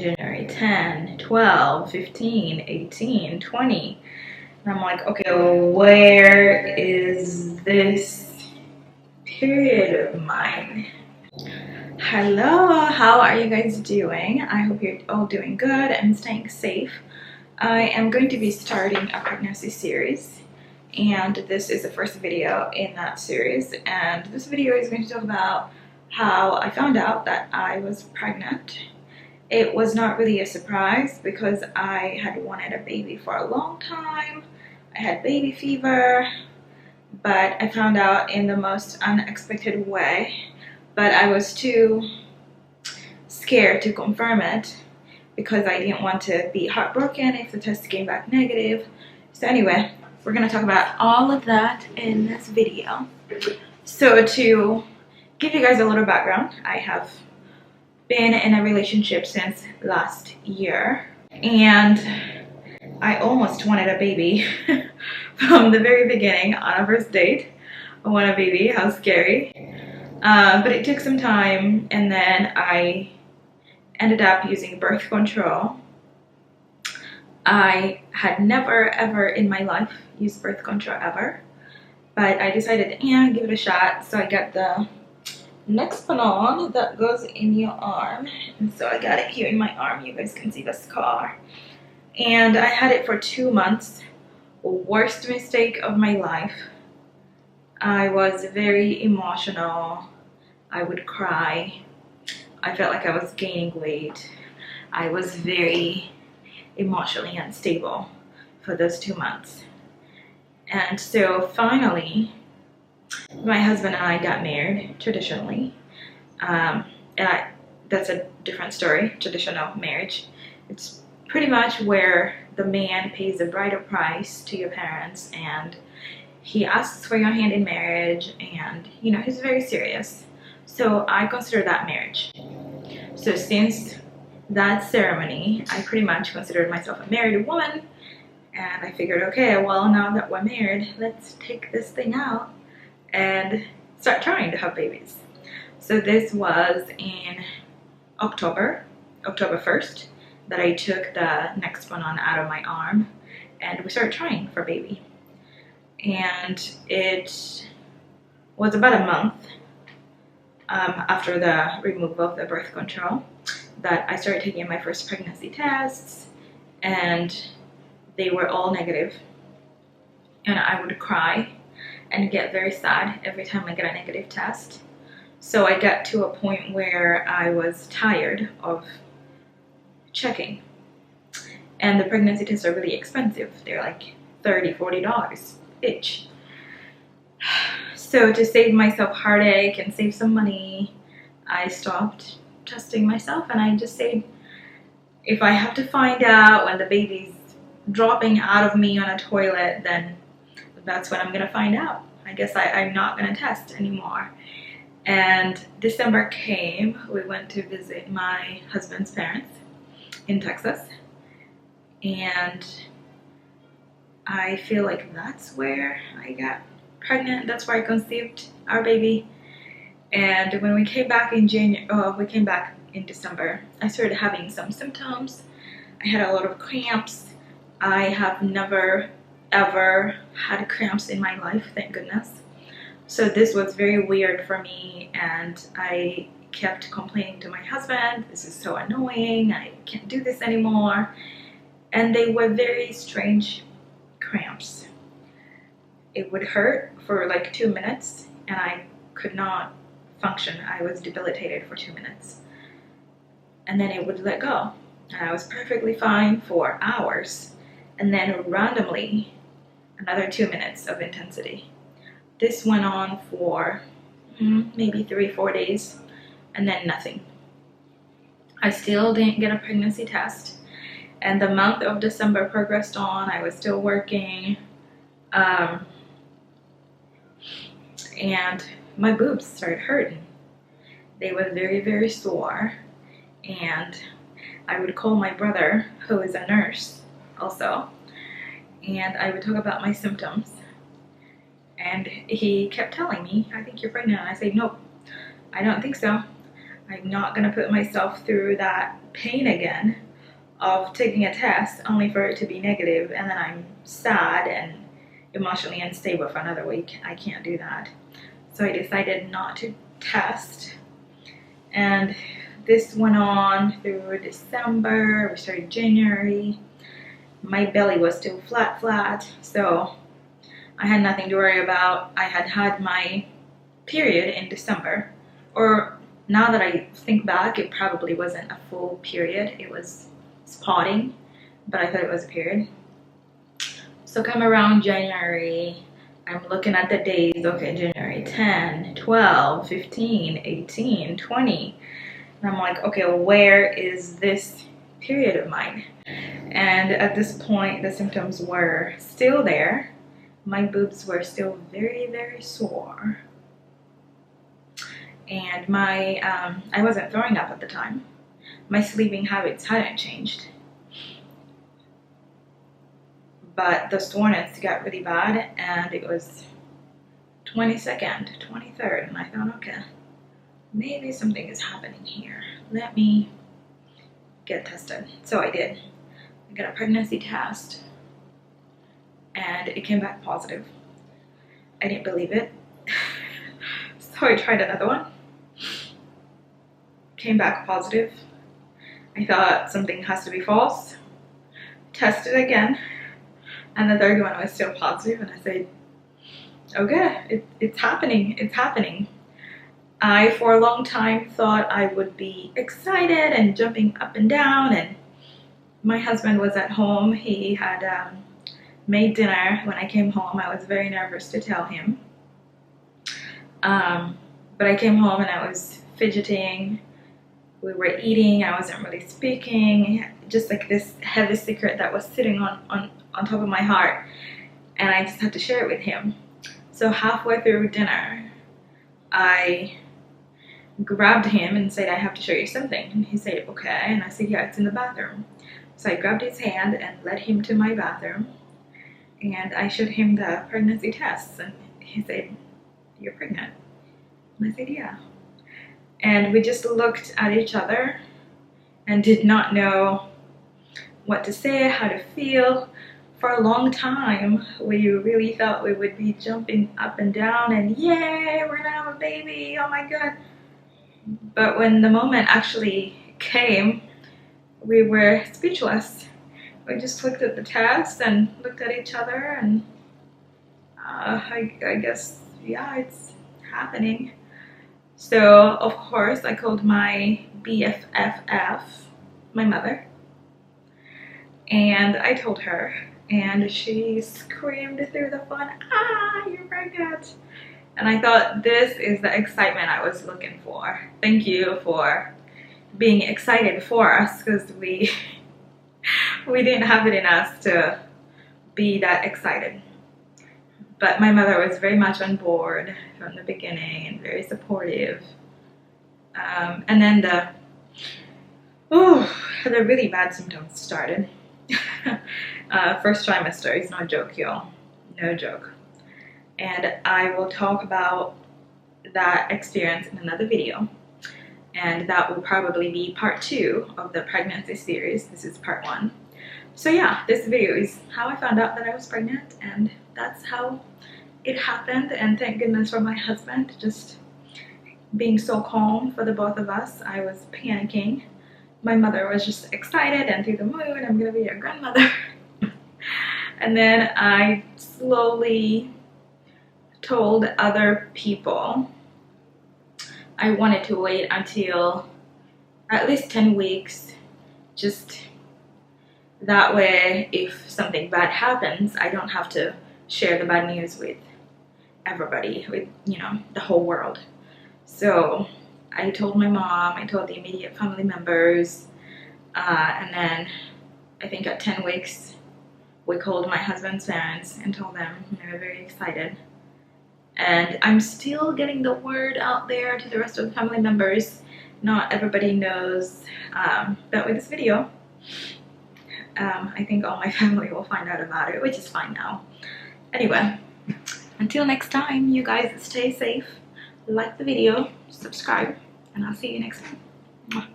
January 10, 12, 15, 18, 20. And I'm like, okay, where is this period of mine? Hello, how are you guys doing? I hope you're all doing good and staying safe. I am going to be starting a pregnancy series, and this is the first video in that series. And this video is going to talk about how I found out that I was pregnant. It was not really a surprise because I had wanted a baby for a long time. I had baby fever, but I found out in the most unexpected way. But I was too scared to confirm it because I didn't want to be heartbroken if the test came back negative. So anyway, we're going to talk about all of that in this video. So to give you guys a little background, I have been in a relationship since last year, and I almost wanted a baby from the very beginning. On our first date, I wanted a baby. How scary. But it took some time, and then I ended up using birth control. I had never ever in my life used birth control ever, but I decided, yeah, give it a shot. So I got the Nexplanon that goes in your arm, and so I got it here in my arm. You guys can see the scar, and I had it for 2 months. Worst mistake of my life. I was very emotional. I would cry. I felt like I was gaining weight. I was very emotionally unstable for those 2 months. And so finally, my husband and I got married traditionally. That's a different story, traditional marriage. It's pretty much where the man pays the bridal price to your parents, and he asks for your hand in marriage, and you know, he's very serious. So I consider that marriage. So since that ceremony, I pretty much considered myself a married woman, and I figured, okay, well, now that we're married, let's take this thing out and start trying to have babies. So this was in October 1st, that I took the Nexplanon out of my arm, and we started trying for baby. And it was about a month after the removal of the birth control that I started taking my first pregnancy tests, and they were all negative. And I would cry and get very sad every time I get a negative test. So I got to a point where I was tired of checking. And the pregnancy tests are really expensive. They're like $30, $40 each. So to save myself heartache and save some money, I stopped testing myself, and I just said, if I have to find out when the baby's dropping out of me on a toilet, then that's when I'm gonna find out. I guess I'm not gonna test anymore. And December came. We went to visit my husband's parents in Texas, and I feel like that's where I got pregnant. That's where I conceived our baby. And when we came back in December, I started having some symptoms. I had a lot of cramps. I have never ever had cramps in my life, thank goodness. So this was very weird for me, and I kept complaining to my husband, this is so annoying, I can't do this anymore. And they were very strange cramps. It would hurt for like 2 minutes, and I could not function. I was debilitated for 2 minutes, and then it would let go, and I was perfectly fine for hours, and then randomly another 2 minutes of intensity. This went on for maybe 3-4 days, and then nothing. I still didn't get a pregnancy test, and the month of December progressed on. I was still working, and my boobs started hurting. They were very, very sore, and I would call my brother, who is a nurse also, and I would talk about my symptoms, and he kept telling me, I think you're pregnant. And I said, nope, I don't think so. I'm not gonna put myself through that pain again of taking a test only for it to be negative and then I'm sad and emotionally unstable for another week. I can't do that. So I decided not to test, and this went on through December. We started January. My belly was still flat, so I had nothing to worry about. I had had my period in December, or now that I think back, it probably wasn't a full period. It was spotting, but I thought it was a period. So come around January, I'm looking at the days. Okay, January 10, 12, 15, 18, 20. And I'm like, okay, well, where is this period of mine? And at this point, the symptoms were still there. My boobs were still very, very sore. And I wasn't throwing up at the time. My sleeping habits hadn't changed. But the soreness got really bad, and it was 22nd, 23rd, and I thought, okay, maybe something is happening here. Let me get tested. So I did. I got a pregnancy test, and it came back positive. I didn't believe it. So I tried another one. Came back positive. I thought something has to be false. Tested again. And the third one was still positive, and I said, okay, it's happening, it's happening. I, for a long time, thought I would be excited and jumping up and down, and my husband was at home. He had made dinner. When I came home, I was very nervous to tell him. But I came home and I was fidgeting. We were eating, I wasn't really speaking, just like this heavy secret that was sitting on top of my heart, and I just had to share it with him. So halfway through dinner, I grabbed him and said, I have to show you something. And he said, okay. And I said, yeah, it's in the bathroom. So I grabbed his hand and led him to my bathroom, and I showed him the pregnancy tests, and he said, you're pregnant. And I said, yeah. And we just looked at each other and did not know what to say, how to feel. For a long time, we really thought we would be jumping up and down and yay, we're gonna have a baby, oh my god. But when the moment actually came, we were speechless. We just looked at the test and looked at each other, and I guess, yeah, it's happening. So, of course, I called my BFFF, my mother, and I told her, and she screamed through the phone, ah, you're pregnant. And I thought, this is the excitement I was looking for. Thank you for being excited for us, because we didn't have it in us to be that excited. But my mother was very much on board from the beginning and very supportive. And then the really bad symptoms started. First trimester is no joke, y'all. No joke. And I will talk about that experience in another video. And that will probably be part 2 of the pregnancy series. This is part 1. So yeah, this video is how I found out that I was pregnant, and that's how it happened. And thank goodness for my husband just being so calm for the both of us. I was panicking. My mother was just excited and through the moon, I'm gonna be a grandmother. And then I slowly told other people I wanted to wait until at least 10 weeks, just that way if something bad happens, I don't have to share the bad news with everybody, with, you know, the whole world. So I told my mom, I told the immediate family members, and then I think at 10 weeks we called my husband's parents and told them. They were very excited. And I'm still getting the word out there to the rest of the family members. Not everybody knows that with this video, I think all my family will find out about it, which is fine now. Anyway, until next time, you guys stay safe, like the video, subscribe, and I'll see you next time. Mwah.